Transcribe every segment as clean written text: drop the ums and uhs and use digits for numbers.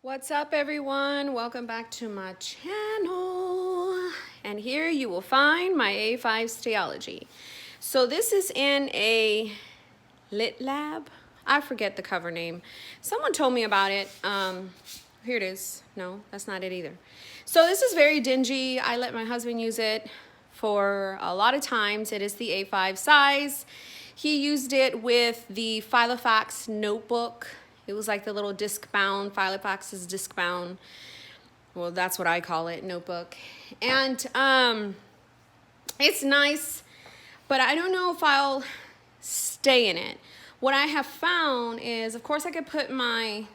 What's up, everyone? Welcome back to my channel. And here you will find my A5 Stalogy. So this is in a lit lab. I forget the cover name. Someone told me about it. Here it is. No, that's not it either. So this is very dingy. I let my husband use it for a lot of times. It is the A5 size. He used it with the Filofax notebook. It was like the little Discbound, Filofax's Discbound. Well, that's what I call it, notebook. And it's nice, but I don't know if I'll stay in it. What I have found is, of course, I could put my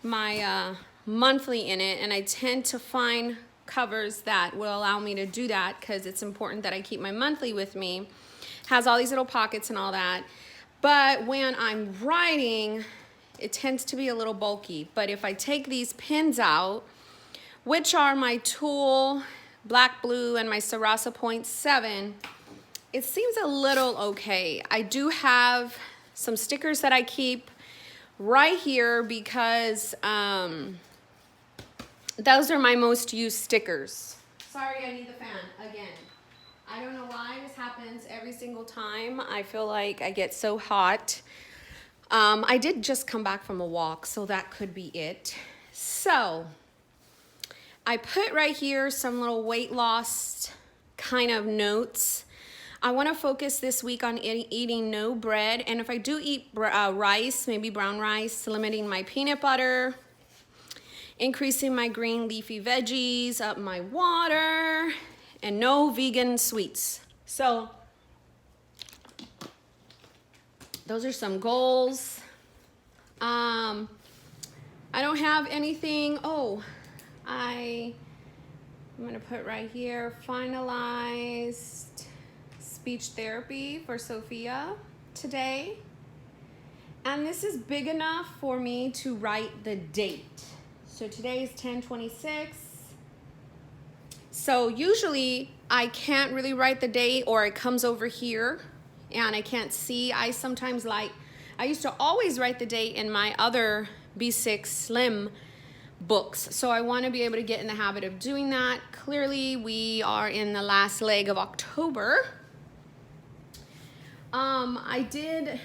monthly in it, and I tend to find covers that will allow me to do that because it's important that I keep my monthly with me. Has all these little pockets and all that. But when I'm writing, it tends to be a little bulky. But if I take these pins out, which are my Tool Black Blue and my Sarasa .7, it seems a little okay. I do have some stickers that I keep right here because those are my most used stickers. Sorry, I need the fan again. I don't know why this happens every single time. I feel like I get so hot. I did just come back from a walk, so that could be it. So I put right here some little weight loss kind of notes. I want to focus this week on eating no bread, and if I do eat rice, maybe brown rice, limiting my peanut butter, increasing my green leafy veggies, up my water, and no vegan sweets. So those are some goals. I don't have anything. Oh, I'm gonna put right here, finalized speech therapy for Sophia today. And this is big enough for me to write the date. So today is 10/26. So usually I can't really write the date, or it comes over here and I can't see. I used to always write the date in my other B6 Slim books. So I want to be able to get in the habit of doing that. Clearly we are in the last leg of October. I did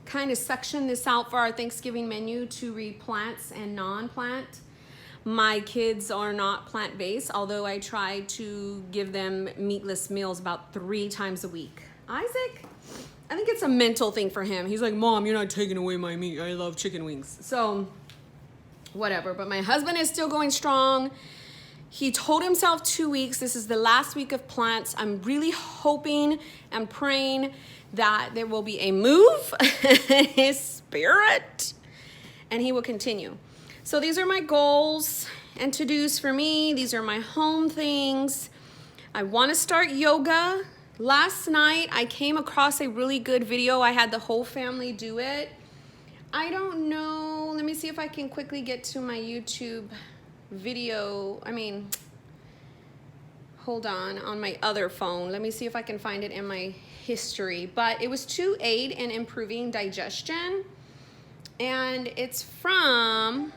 kind of section this out for our Thanksgiving menu to read plants and non-plant. My kids are not plant-based, although I try to give them meatless meals about 3 times a week. Isaac, I think it's a mental thing for him. He's like, Mom, you're not taking away my meat. I love chicken wings. So whatever, but my husband is still going strong. He told himself 2 weeks. This is the last week of plants. I'm really hoping and praying that there will be a move in his spirit and he will continue. So these are my goals and to-dos for me. These are my home things. I want to start yoga. Last night I came across a really good video. I had the whole family do it. I don't know. Let me see if I can quickly get to my YouTube video. Hold on my other phone. Let me see if I can find it in my history. But it was to aid in improving digestion. And it's from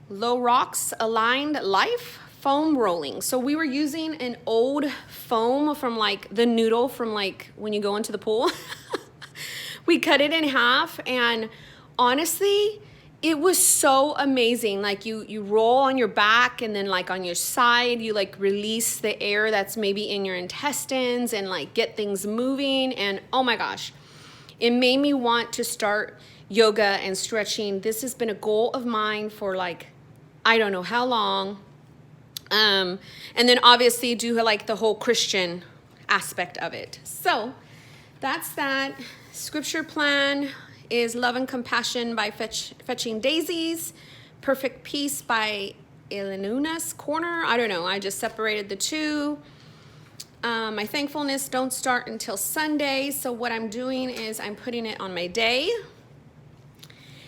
Low Rocks Aligned Life foam rolling. So we were using an old foam from like the noodle from like when you go into the pool. We cut it in half, and honestly, it was so amazing. Like you roll on your back, and then like on your side, you like release the air that's maybe in your intestines and like get things moving. And oh my gosh, it made me want to start yoga and stretching. This has been a goal of mine for like, I don't know how long. And then obviously do like the whole Christian aspect of it. So that's that. Scripture plan is Love and Compassion by Fetching Daisies, Perfect Peace by Elenuna's Corner. I don't know, I just separated the two. My thankfulness don't start until Sunday, so what I'm doing is I'm putting it on my day.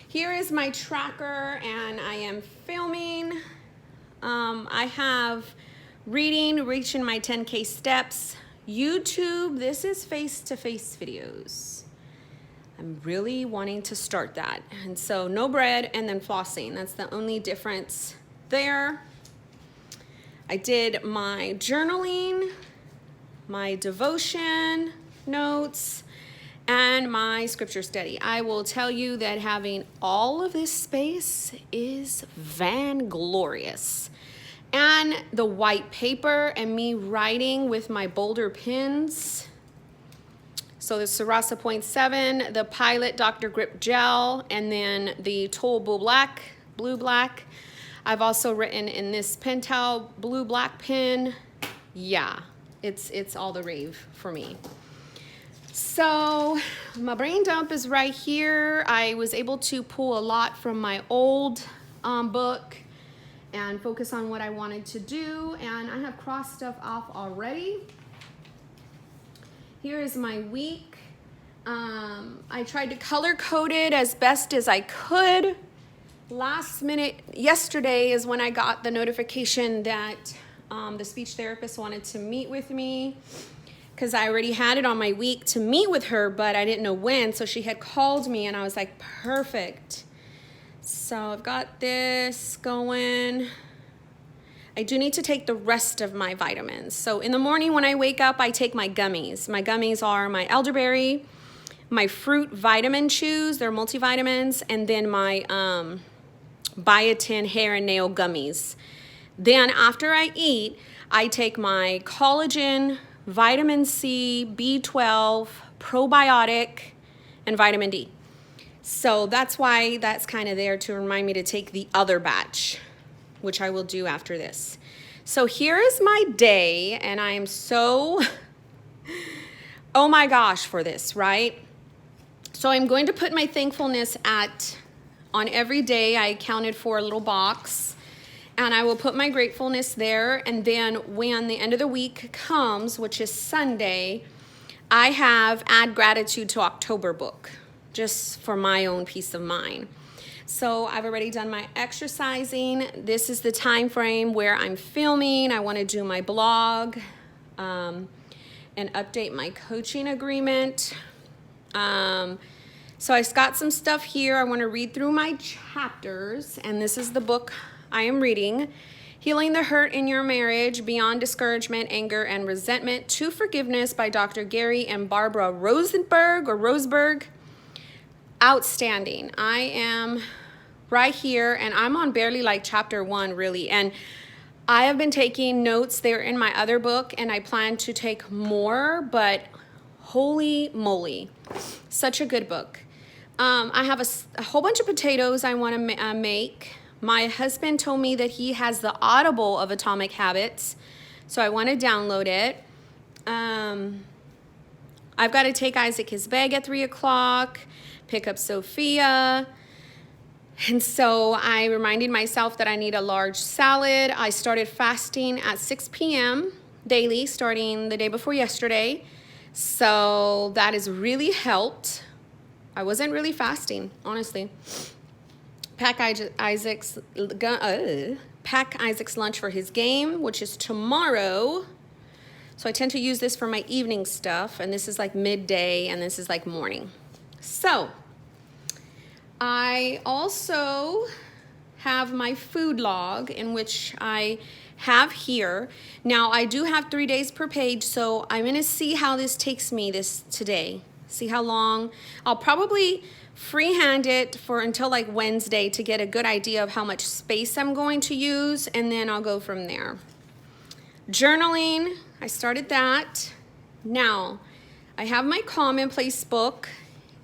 Here is my tracker, and I am filming. I have reading, reaching my 10K steps. YouTube, this is face-to-face videos. I'm really wanting to start that. And so no bread and then flossing. That's the only difference there. I did my journaling, my devotion notes, and my scripture study. I will tell you that having all of this space is vainglorious. And the white paper and me writing with my bolder pens. So the Sarasa Point 7, the Pilot Dr. Grip Gel, and then the Tool Blue Black. I've also written in this Pentel Blue Black pen. Yeah, it's all the rave for me. So my brain dump is right here. I was able to pull a lot from my old book and focus on what I wanted to do. And I have crossed stuff off already. Here is my week. I tried to color code it as best as I could. Last minute, yesterday is when I got the notification that the speech therapist wanted to meet with me, because I already had it on my week to meet with her, but I didn't know when. So she had called me and I was like, perfect. So I've got this going. I do need to take the rest of my vitamins. So in the morning when I wake up, I take my gummies. My gummies are my elderberry, my fruit vitamin chews, they're multivitamins, and then my biotin hair and nail gummies. Then after I eat, I take my collagen, vitamin C, B12, probiotic, and vitamin D. So that's why that's kind of there to remind me to take the other batch, which I will do after this. So here is my day, and I am so, oh my gosh for this, right? So I'm going to put my thankfulness on every day. I accounted for a little box, and I will put my gratefulness there. And then when the end of the week comes, which is Sunday, I have Add Gratitude to October book, just for my own peace of mind. So I've already done my exercising. This is the time frame where I'm filming. I want to do my blog and update my coaching agreement. So I've got some stuff here. I want to read through my chapters, and this is the book I am reading. Healing the Hurt in Your Marriage, Beyond Discouragement, Anger, and Resentment to Forgiveness by Dr. Gary and Barbara Roseberg. Outstanding. I am right here, and I'm on barely like chapter 1 really, and I have been taking notes there in my other book, and I plan to take more, but holy moly, such a good book. I have a whole bunch of potatoes I want to make. My husband told me that he has the Audible of Atomic Habits, so I want to download it. I've got to take Isaac his bag at 3 o'clock, pick up Sophia. And so I reminded myself that I need a large salad. I started fasting at 6 p.m. daily, starting the day before yesterday. So that has really helped. I wasn't really fasting, honestly. Pack Isaac's lunch for his game, which is tomorrow. So I tend to use this for my evening stuff, and this is like midday, and this is like morning. So I also have my food log, in which I have here. Now I do have 3 days per page, so I'm gonna see how this takes me today. See how long. I'll probably freehand it for until like Wednesday to get a good idea of how much space I'm going to use, and then I'll go from there. Journaling, I started that. Now, I have my Commonplace book,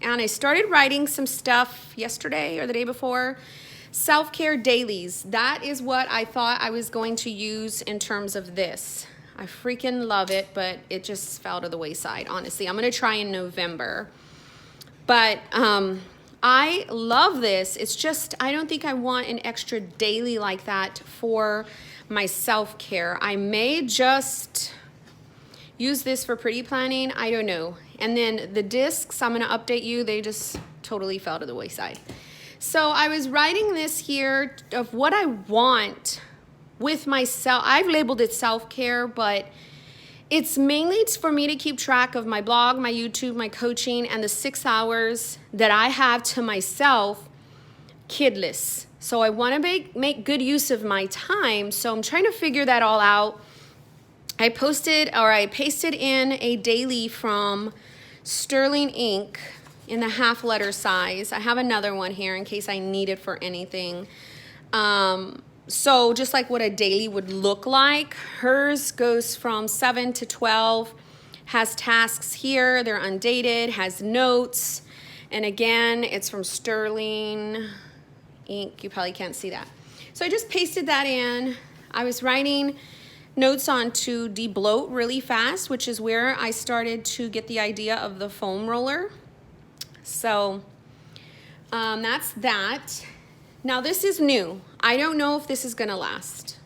and I started writing some stuff yesterday or the day before. Self-care dailies, that is what I thought I was going to use in terms of this. I freaking love it, but it just fell to the wayside, honestly. I'm gonna try in November. But I love this. It's just, I don't think I want an extra daily like that for my self-care. I may just use this for pretty planning, I don't know. And then the discs, I'm gonna update you, they just totally fell to the wayside. So I was writing this here of what I want with myself. I've labeled it self-care, but It's mainly for me to keep track of my blog, my YouTube, my coaching, and the 6 hours that I have to myself kidless. So I want to make good use of my time. So I'm trying to figure that all out. I pasted in a daily from Sterling Ink in the half letter size. I have another one here in case I need it for anything. So just like what a daily would look like, hers goes from 7 to 12, has tasks here, they're undated, has notes, and again, it's from Sterling Ink. You probably can't see that. So I just pasted that in. I was writing notes on to de-bloat really fast, which is where I started to get the idea of the foam roller. So that's that. Now this is new. I don't know if this is gonna last.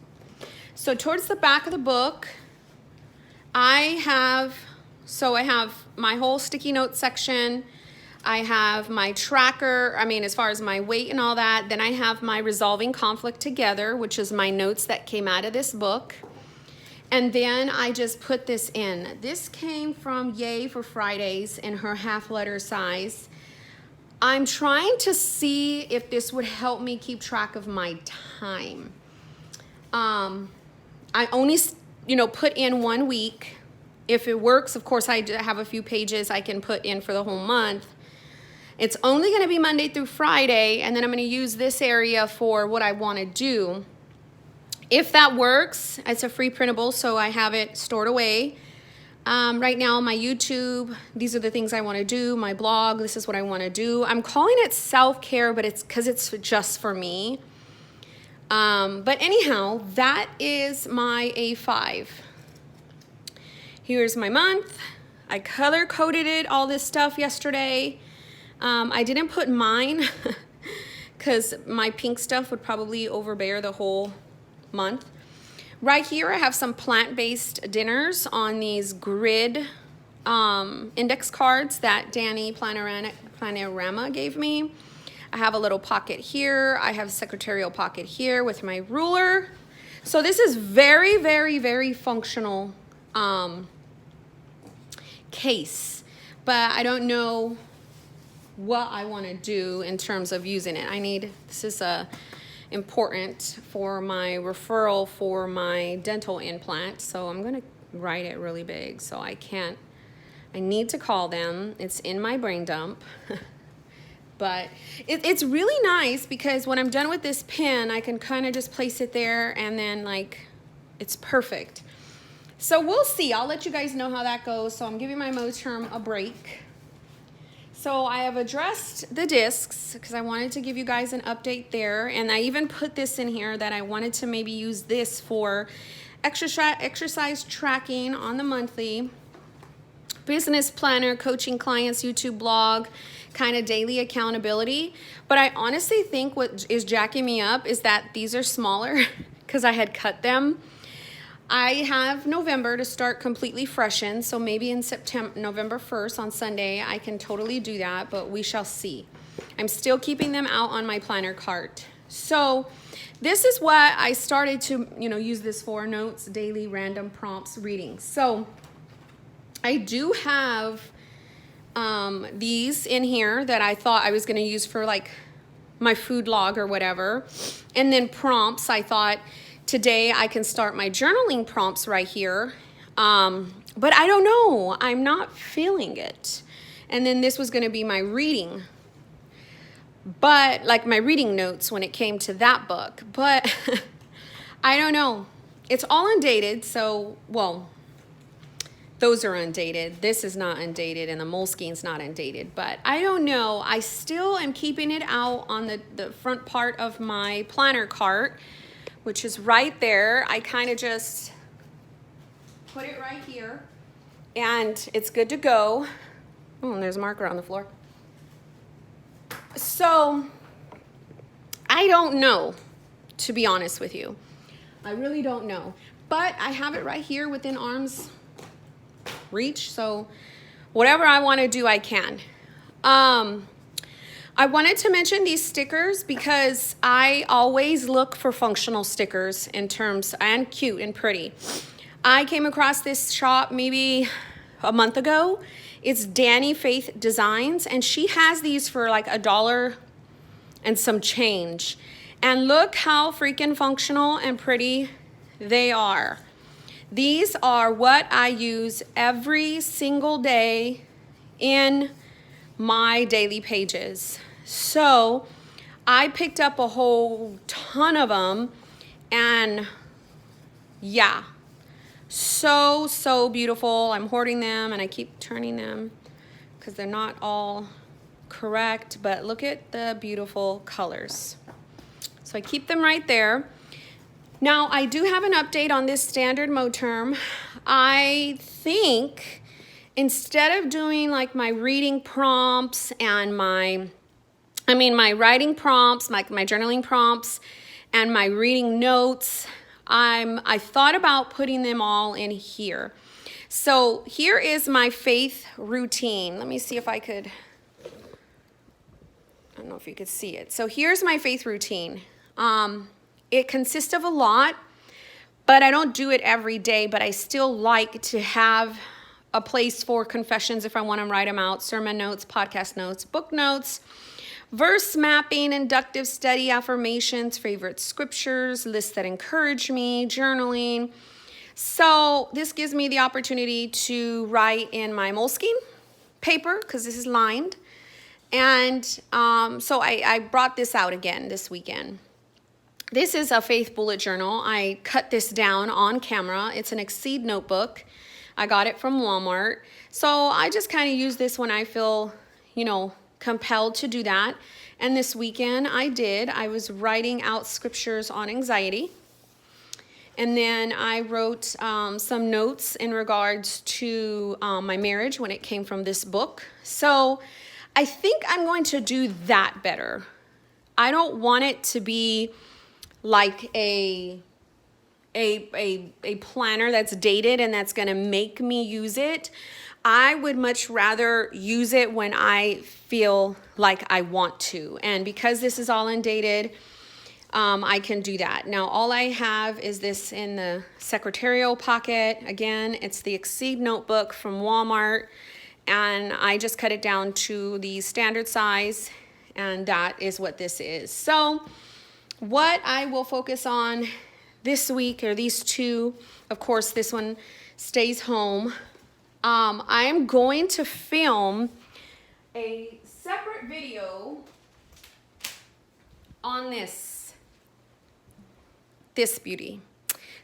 So towards the back of the book, I have my whole sticky note section. I have my tracker, as far as my weight and all that. Then I have my resolving conflict together, which is my notes that came out of this book. And then I just put this in. This came from Yay for Fridays in her half letter size. I'm trying to see if this would help me keep track of my time. I only, put in 1 week. If it works, of course, I have a few pages I can put in for the whole month. It's only going to be Monday through Friday, and then I'm going to use this area for what I want to do. If that works, it's a free printable, so I have it stored away. Right now, my YouTube, these are the things I want to do. My blog, this is what I want to do. I'm calling it self-care, but it's because it's just for me. But anyhow, that is my A5. Here's my month. I color-coded it, all this stuff yesterday. I didn't put mine because my pink stuff would probably overbear the whole month. Right here, I have some plant-based dinners on these grid index cards that Danny Planorama gave me. I have a little pocket here. I have a secretarial pocket here with my ruler. So this is very, very, very functional case, but I don't know what I want to do in terms of using it. This is important for my referral for my dental implant, so I'm going to write it really big so I need to call them. It's in my brain dump. But it's really nice because when I'm done with this pen, I can kind of just place it there and then it's perfect. So we'll see. I'll let you guys know how that goes. So I'm giving my Moterm a break. So I have addressed the discs because I wanted to give you guys an update there. And I even put this in here that I wanted to maybe use this for exercise tracking on the monthly, business planner, coaching clients, YouTube blog, kind of daily accountability. But I honestly think what is jacking me up is that these are smaller because I had cut them. I have November to start completely freshen, so maybe in November 1st on Sunday, I can totally do that, but we shall see. I'm still keeping them out on my planner cart. So this is what I started to, use this for: notes, daily, random prompts, readings. So I do have these in here that I thought I was going to use for my food log or whatever. And then prompts, I thought, today I can start my journaling prompts right here, but I don't know. I'm not feeling it. And then this was going to be my reading, but my reading notes when it came to that book. But I don't know. It's all undated, so, well, those are undated. This is not undated, and the Moleskin's not undated. But I don't know. I still am keeping it out on the front part of my planner cart, which is right there. I kind of just put it right here, and it's good to go. Oh, and there's a marker on the floor. So I don't know, to be honest with you. I really don't know. But I have it right here within arm's reach, so whatever I want to do, I can. I wanted to mention these stickers because I always look for functional stickers and cute and pretty. I came across this shop maybe a month ago. It's Danny Faith Designs, and she has these for like $1 and some change. And look how freaking functional and pretty they are. These are what I use every single day in my daily pages. So I picked up a whole ton of them, and yeah, so beautiful. I'm hoarding them and I keep turning them because they're not all correct, but look at the beautiful colors. So I keep them right there. Now I do have an update on this standard mode term. I think instead of doing like my reading prompts and my writing prompts, my journaling prompts and my reading notes, I thought about putting them all in here. So here is my faith routine. Let me see if I could, I don't know if you could see it. So here's my faith routine. It consists of a lot, but I don't do it every day, but I still like to have a place for confessions if I want to write them out, sermon notes, podcast notes, book notes, verse mapping, inductive study, affirmations, favorite scriptures, lists that encourage me, journaling. So this gives me the opportunity to write in my Moleskine paper because this is lined. And so I brought this out again this weekend. This is a faith bullet journal. I cut this down on camera. It's an Exceed notebook. I got it from Walmart. So I just kind of use this when I feel, compelled to do that. And this weekend I was writing out scriptures on anxiety. And then I wrote some notes in regards to my marriage when it came from this book. So I think I'm going to do that better. I don't want it to be like a planner that's dated and that's going to make me use it. I would much rather use it when I feel like I want to. And because this is all undated, I can do that. Now, all I have is this in the secretarial pocket. Again, it's the Exceed notebook from Walmart. And I just cut it down to the standard size. And that is what this is. So what I will focus on this week are these two. Of course, this one stays home. I'm going to film a separate video on this beauty.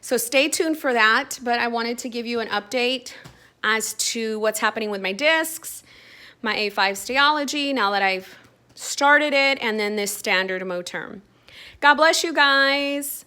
So stay tuned for that, but I wanted to give you an update as to what's happening with my discs, my A5 Stalogy, now that I've started it, and then this standard mode term. God bless you guys.